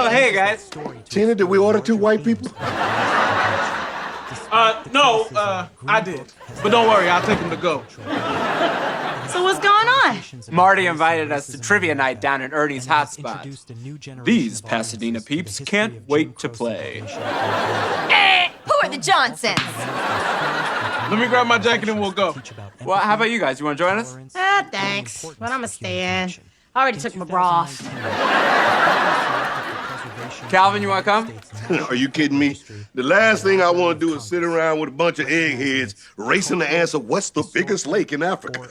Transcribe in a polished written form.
Oh, hey, guys. Tina, did we order 2 white people? No, I did. But don't worry, I'll take them to go. So what's going on? Marty invited us to trivia night down at Ernie's hotspot. These Pasadena peeps can't wait to play. Who are the Johnsons? Let me grab my jacket and we'll go. Well, how about you guys? You want to join us? Thanks. But I'ma stay in. I already took my bra off. Calvin, you want to come? Are you kidding me? The last thing I want to do is sit around with a bunch of eggheads racing to answer what's the biggest lake in Africa.